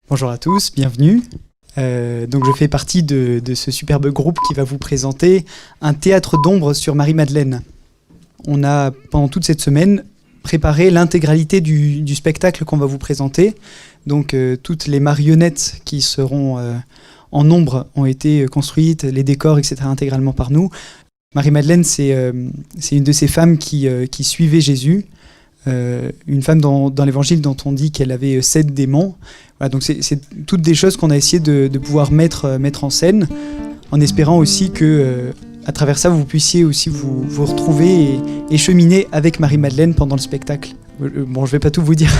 Bonjour à tous, bienvenue. Donc je fais partie de ce superbe groupe qui va vous présenter un théâtre d'ombre sur Marie-Madeleine. On a, pendant toute cette semaine, préparé l'intégralité du spectacle qu'on va vous présenter. Donc toutes les marionnettes qui seront en ombre ont été construites, les décors, etc. intégralement par nous. Marie-Madeleine, c'est une de ces femmes qui suivait Jésus. Une femme dans l'évangile dont on dit qu'elle avait 7 démons. Voilà, donc c'est toutes des choses qu'on a essayé de pouvoir mettre en scène, en espérant aussi que à travers ça vous puissiez aussi vous retrouver et cheminer avec Marie-Madeleine pendant le spectacle. Bon, je vais pas tout vous dire,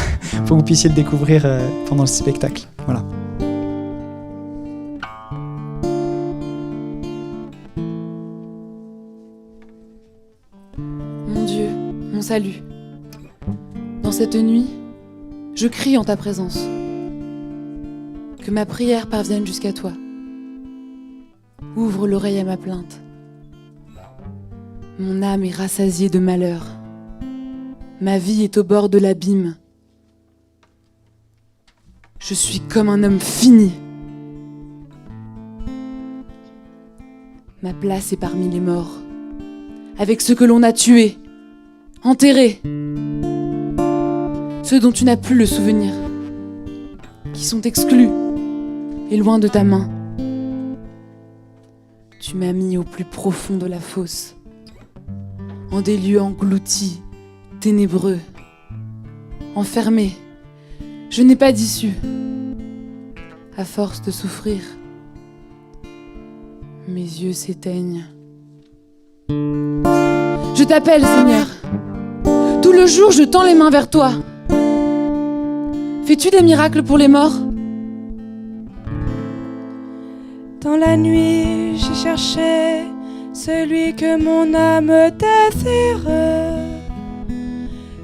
faut que vous puissiez le découvrir pendant le spectacle. Voilà. Mon Dieu, mon salut. Dans cette nuit, je crie en ta présence. Que ma prière parvienne jusqu'à toi. Ouvre l'oreille à ma plainte. Mon âme est rassasiée de malheur. Ma vie est au bord de l'abîme. Je suis comme un homme fini. Ma place est parmi les morts, avec ceux que l'on a tués, enterrés. Ceux dont tu n'as plus le souvenir, qui sont exclus et loin de ta main. Tu m'as mis au plus profond de la fosse, en des lieux engloutis, ténébreux, enfermés. Je n'ai pas d'issue. À force de souffrir, mes yeux s'éteignent. Je t'appelle, Seigneur. Tout le jour, je tends les mains vers toi. Fais-tu des miracles pour les morts ? Dans la nuit, j'ai cherché celui que mon âme désire.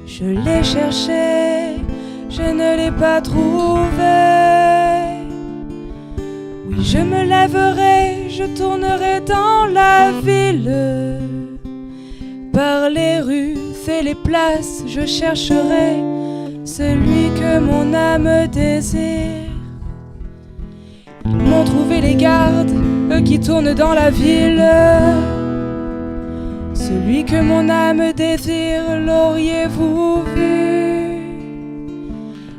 Je l'ai cherché, je ne l'ai pas trouvé. Oui, je me lèverai, je tournerai dans la ville. Par les rues et les places, je chercherai celui que mon âme désire. Ils m'ont trouvé les gardes, eux qui tournent dans la ville. Celui que mon âme désire, l'auriez-vous vu?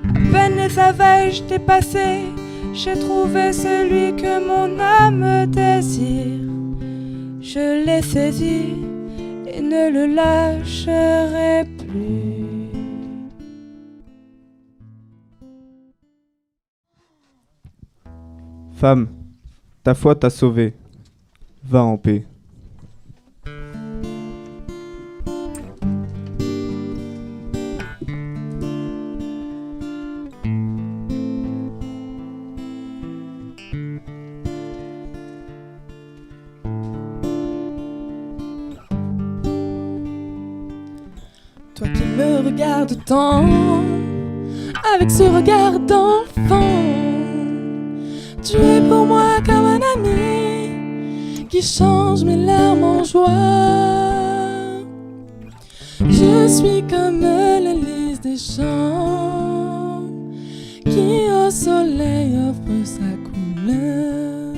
À peine les avais-je dépassés, j'ai trouvé celui que mon âme désire. Je l'ai saisi et ne le lâcherai plus. Femme, ta foi t'a sauvée. Va en paix. Toi qui me regardes tant, avec ce regard d'enfant, tu es pour moi comme un ami qui change mes larmes en joie. Je suis comme le lys des champs qui au soleil offre sa couleur.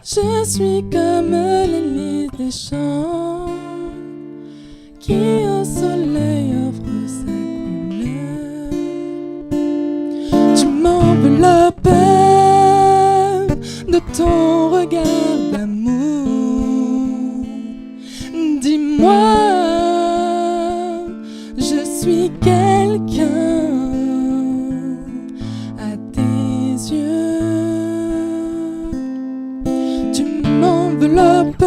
Je suis comme le lys des champs qui au soleil offre sa couleur. Tu m'enveloppes de ton regard d'amour. Dis-moi, je suis quelqu'un à tes yeux. Tu m'enveloppes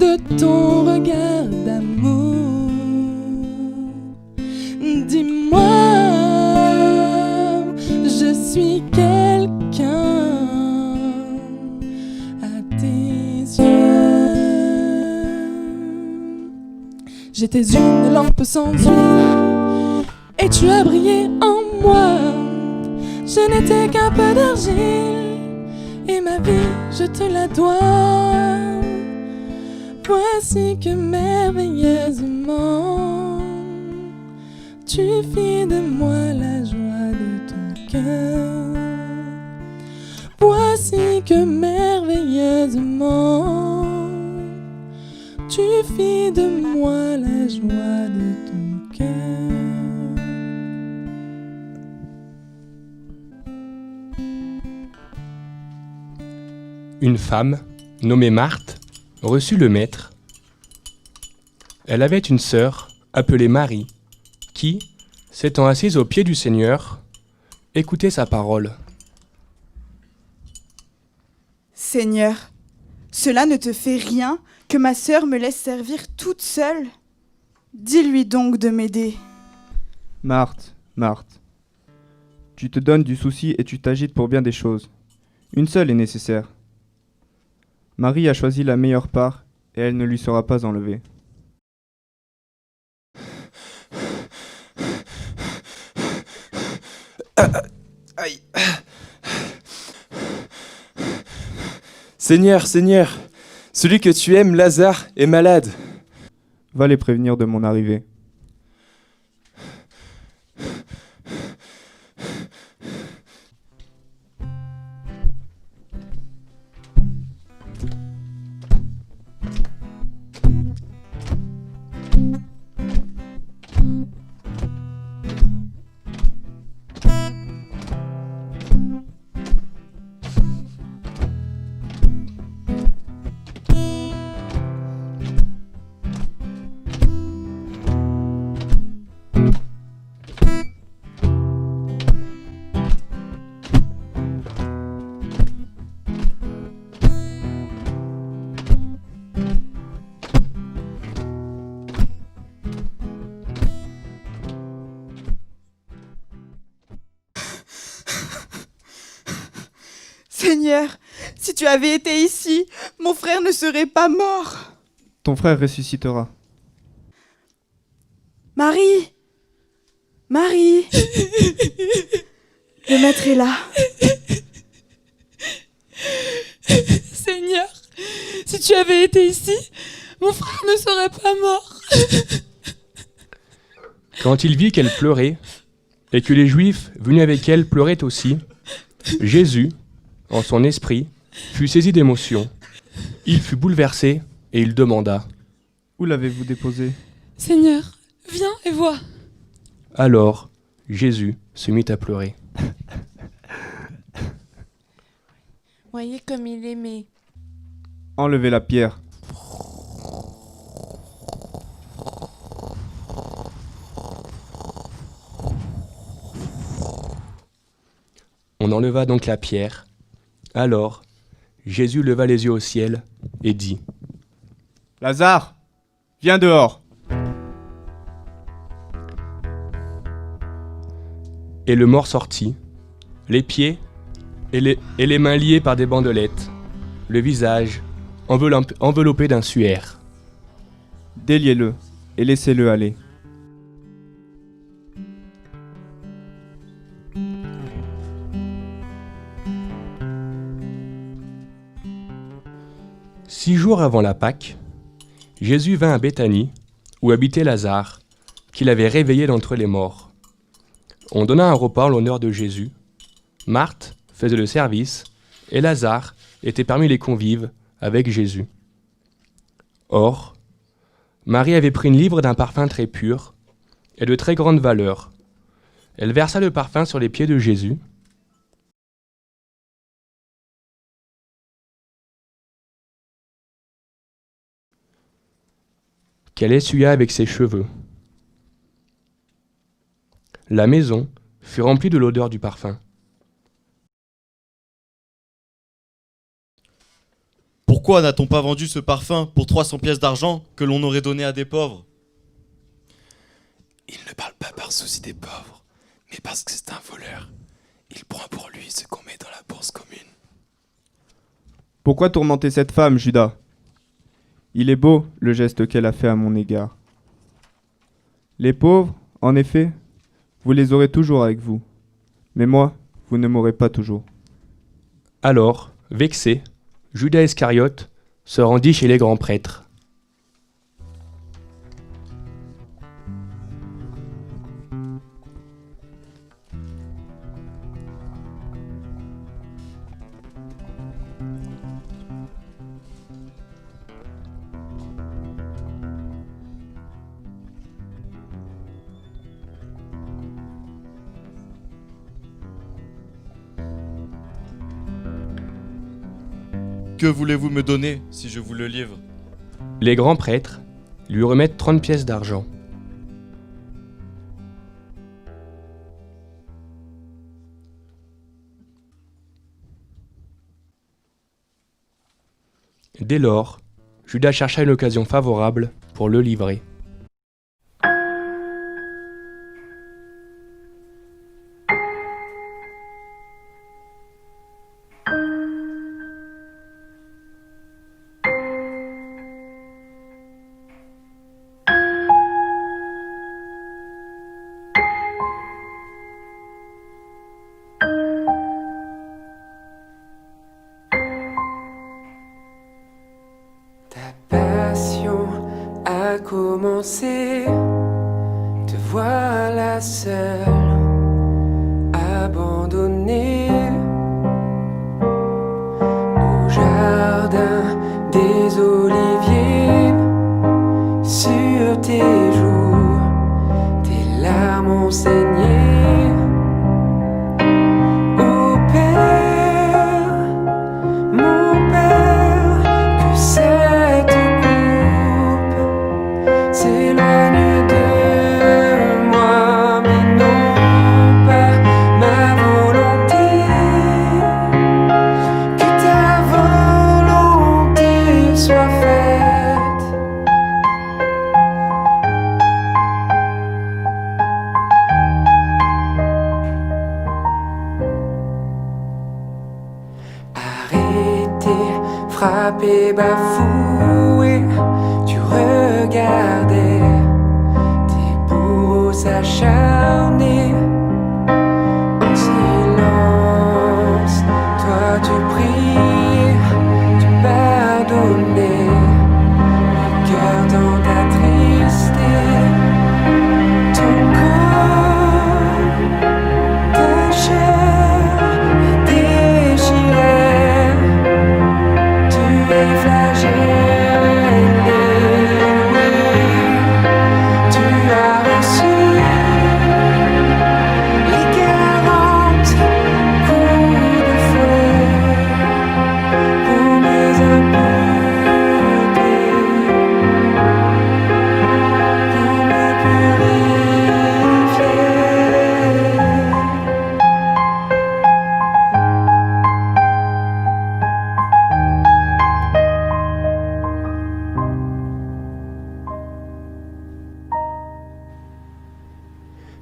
de ton regard d'amour. Dis-moi, je suis quelqu'un à tes yeux. J'étais une lampe sans huile et tu as brillé en moi. Je n'étais qu'un peu d'argile et ma vie, je te la dois. Voici que merveilleusement tu fis de moi la joie de ton cœur. Voici que merveilleusement tu fis de moi la joie de ton cœur. Une femme, nommée Marthe, reçut le maître. Elle avait une sœur, appelée Marie, qui, s'étant assise aux pieds du Seigneur, écoutait sa parole. Seigneur, cela ne te fait rien que ma sœur me laisse servir toute seule? Dis-lui donc de m'aider. Marthe, Marthe, tu te donnes du souci et tu t'agites pour bien des choses. Une seule est nécessaire. Marie a choisi la meilleure part et elle ne lui sera pas enlevée. Aïe. Seigneur, Seigneur, celui que tu aimes, Lazare, est malade. Va les prévenir de mon arrivée. Seigneur, si tu avais été ici, mon frère ne serait pas mort. Ton frère ressuscitera. Marie! Marie! Le maître est là. Seigneur, si tu avais été ici, mon frère ne serait pas mort. Quand il vit qu'elle pleurait, et que les Juifs venus avec elle pleuraient aussi, Jésus, en son esprit, fut saisi d'émotion. Il fut bouleversé et il demanda. Où l'avez-vous déposé ? Seigneur, viens et vois. Alors, Jésus se mit à pleurer. Voyez comme il aimait. Enlevez la pierre. On enleva donc la pierre. Alors, Jésus leva les yeux au ciel et dit : Lazare, viens dehors. Et le mort sortit, les pieds et les mains liés par des bandelettes, le visage enveloppé d'un suaire. Déliez-le et laissez-le aller. Six jours avant la Pâque, Jésus vint à Béthanie, où habitait Lazare, qu'il avait réveillé d'entre les morts. On donna un repas en l'honneur de Jésus. Marthe faisait le service, et Lazare était parmi les convives avec Jésus. Or, Marie avait pris une livre d'un parfum très pur et de très grande valeur. Elle versa le parfum sur les pieds de Jésus, qu'elle essuya avec ses cheveux. La maison fut remplie de l'odeur du parfum. Pourquoi n'a-t-on pas vendu ce parfum pour 300 pièces d'argent que l'on aurait donné à des pauvres ? Il ne parle pas par souci des pauvres, mais parce que c'est un voleur. Il prend pour lui ce qu'on met dans la bourse commune. Pourquoi tourmenter cette femme, Judas ? Il est beau, le geste qu'elle a fait à mon égard. Les pauvres, en effet, vous les aurez toujours avec vous. Mais moi, vous ne m'aurez pas toujours. Alors, vexé, Judas Iscariote se rendit chez les grands prêtres. que voulez-vous me donner si je vous le livre? Les grands prêtres lui remettent 30 pièces d'argent. Dès lors, Judas chercha une occasion favorable pour le livrer. A commencé, te voilà seule, abandonnée au jardin des oliviers. Sur tes joues, tes larmes ont saigné. Ô Père, mon Père, que cette s'éloigne de moi, mais non pas ma volonté, que ta volonté soit faite. Arrêté, frappé, bafoué, tu regardais tes bourreaux s'acharner. En silence, toi tu priais, tu pardonnais, le cœur dans ta tristesse, ton corps, ta chair est déchirée, tu es flagellé.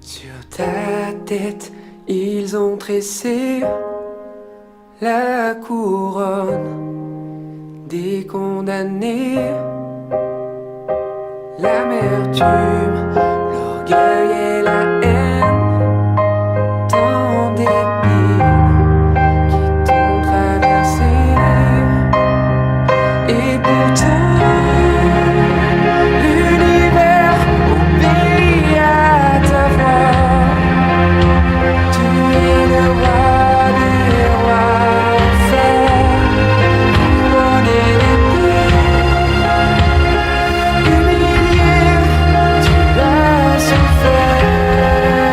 Sur ta tête, ils ont tressé la couronne des condamnés. L'amertume, l'orgueil et la haine, tant d'épines qui t'ont traversé. Et pourtant, l'univers obéit à ta voix. Tu es le roi des rois, fait couronné d'épines. Humilié, tu as souffert.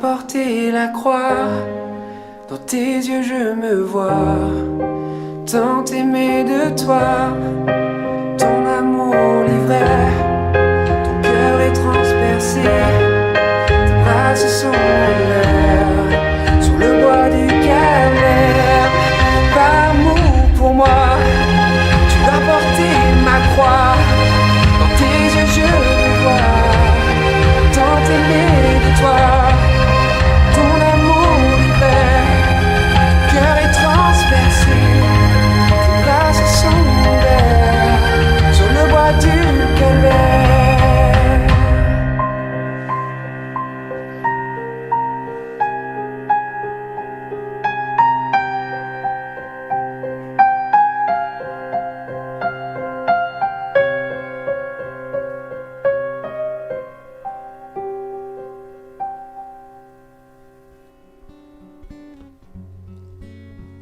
porté la croix. Dans tes yeux je me vois, tant aimé de toi. Ton amour livré, ton cœur est transpercé. Tes bras se sont ouverts sur le bois du calvaire. Par amour pour moi, tu as porté ma croix. Dans tes yeux je me vois, tant aimé de toi. Ton amour livré, ton cœur est transpercé. Tes bras se sont ouverts sur le bois du calvaire.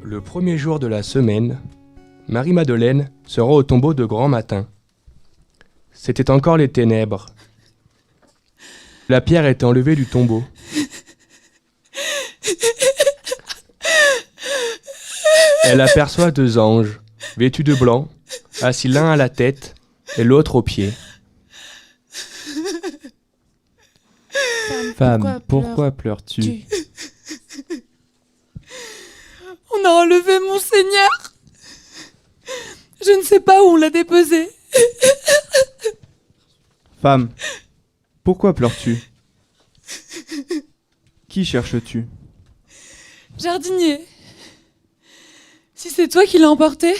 Le premier jour de la semaine, Marie-Madeleine se rend au tombeau de grand matin. C'était encore les ténèbres. La pierre était enlevée du tombeau. Elle aperçoit 2 anges, vêtus de blanc, assis l'un à la tête et l'autre aux pieds. Femme, pourquoi pleures-tu? On a enlevé mon Seigneur. Je ne sais pas où on l'a déposé. Femme, pourquoi pleures-tu? Qui cherches-tu? Jardinier, si c'est toi qui l'as emporté,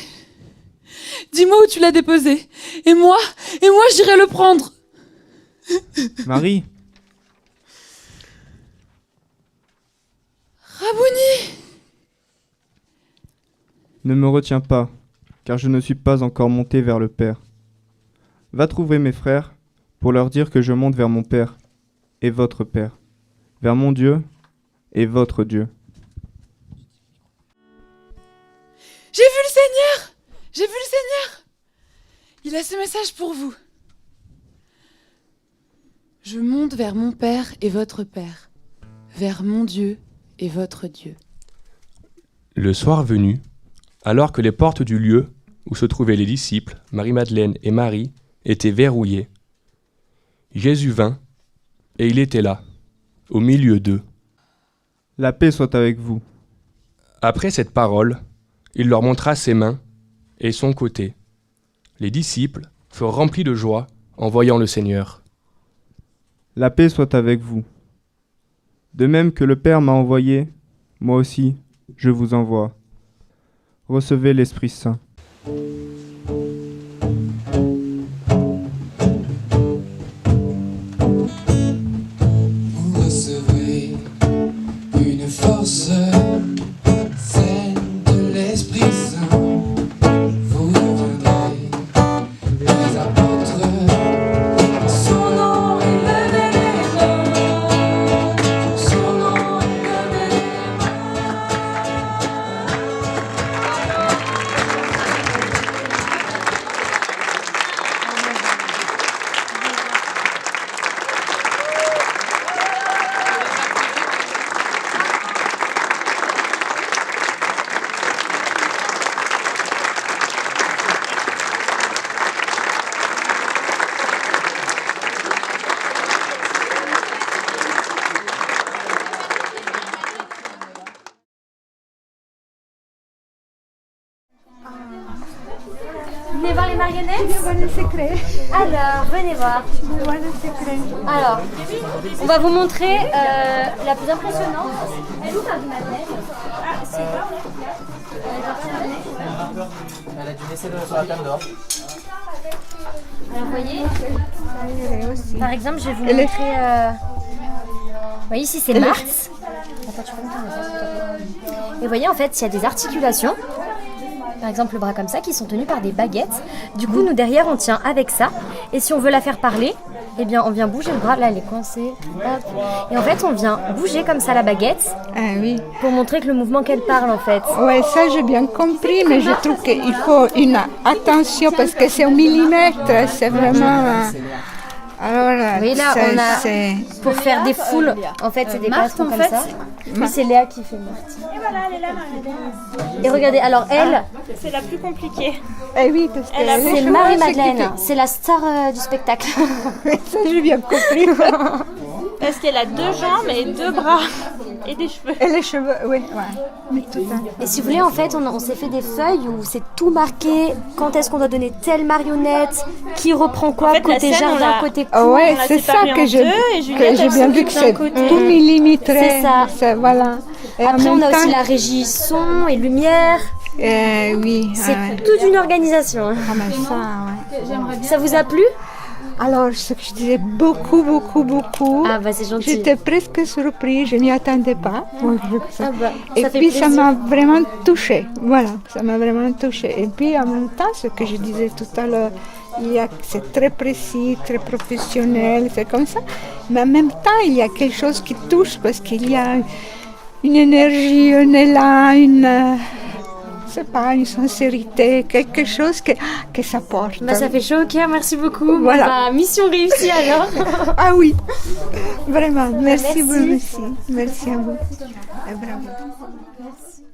dis-moi où tu l'as déposé. Et moi j'irai le prendre. Marie? Rabouni! Ne me retiens pas, car je ne suis pas encore monté vers le Père. Va trouver mes frères pour leur dire que je monte vers mon Père et votre Père, vers mon Dieu et votre Dieu. J'ai vu le Seigneur! J'ai vu le Seigneur! Il a ce message pour vous. Je monte vers mon Père et votre Père, vers mon Dieu et votre Dieu. Le soir venu, alors que les portes du lieu où se trouvaient les disciples, Marie-Madeleine et Marie, étaient verrouillées, Jésus vint, et il était là, au milieu d'eux. La paix soit avec vous. Après cette parole, il leur montra ses mains et son côté. Les disciples furent remplis de joie en voyant le Seigneur. La paix soit avec vous. De même que le Père m'a envoyé, moi aussi, je vous envoie. Recevez l'Esprit Saint. Vous recevrez une force saine de l'Esprit Saint. Vous deviendrez des apôtres. En son nom, élevez les mains. En son nom, élevez les mains. Venez voir les marionnettes. Alors, venez voir. Alors, on va vous montrer la plus impressionnante. Elle est où Marie-Madeleine? Elle a dû laisser sur la table dehors. Alors, vous voyez, par exemple, je vais vous montrer... Vous voyez, ici, c'est Marthe. Attends, tu peux me tourner. Et vous voyez, en fait, il y a des articulations. Par exemple, le bras comme ça, qui sont tenus par des baguettes. Du coup, nous, derrière, on tient avec ça. Et si on veut la faire parler, eh bien, on vient bouger le bras. Là, elle est coincée. Hop. Et en fait, on vient bouger comme ça la baguette. Ah oui. Pour montrer que le mouvement qu'elle parle, en fait. Ouais, ça, j'ai bien compris, mais je trouve qu'il faut une attention parce que c'est au millimètre. C'est vraiment Alors, Oui, là, on a pour faire des foules. En fait, c'est des patrons comme ça. Oui, c'est Léa qui fait Marthe. Et voilà, elle est là, Marie-Madeleine. Et regardez, alors elle... C'est la plus compliquée. Eh oui, parce que c'est Marie-Madeleine. C'est la star du spectacle. Ça, j'ai bien compris. Parce qu'elle a 2 jambes et 2 bras. Et des cheveux. Et les cheveux, oui. Mais tout Et si vous voulez, en fait, on s'est fait des feuilles où c'est tout marqué. Quand est-ce qu'on doit donner telle marionnette, qui reprend quoi, en fait, côté jardin, côté cour. Oh ouais, c'est ça que j'ai bien vu que c'est tout millimétré. C'est ça. Voilà. Et après, on a aussi la régie son et lumière. Oui. C'est toute une organisation. Ah, mais ça, Ça vous a plu? Alors, ce que je disais beaucoup. Ah bah c'est gentil. J'étais presque surprise, je m'y attendais pas. Et ça fait puis plaisir. ça m'a vraiment touchée. Voilà, ça m'a vraiment touchée. Et puis en même temps, ce que je disais tout à l'heure, c'est très précis, très professionnel, c'est comme ça. Mais en même temps, il y a quelque chose qui touche parce qu'il y a une énergie, un élan, une sincérité, quelque chose que ça porte. Bah, ça fait chaud au cœur, merci beaucoup. Voilà. Bah, mission réussie alors. Ah oui, vraiment, merci beaucoup. Merci à vous. Et bravo. Merci.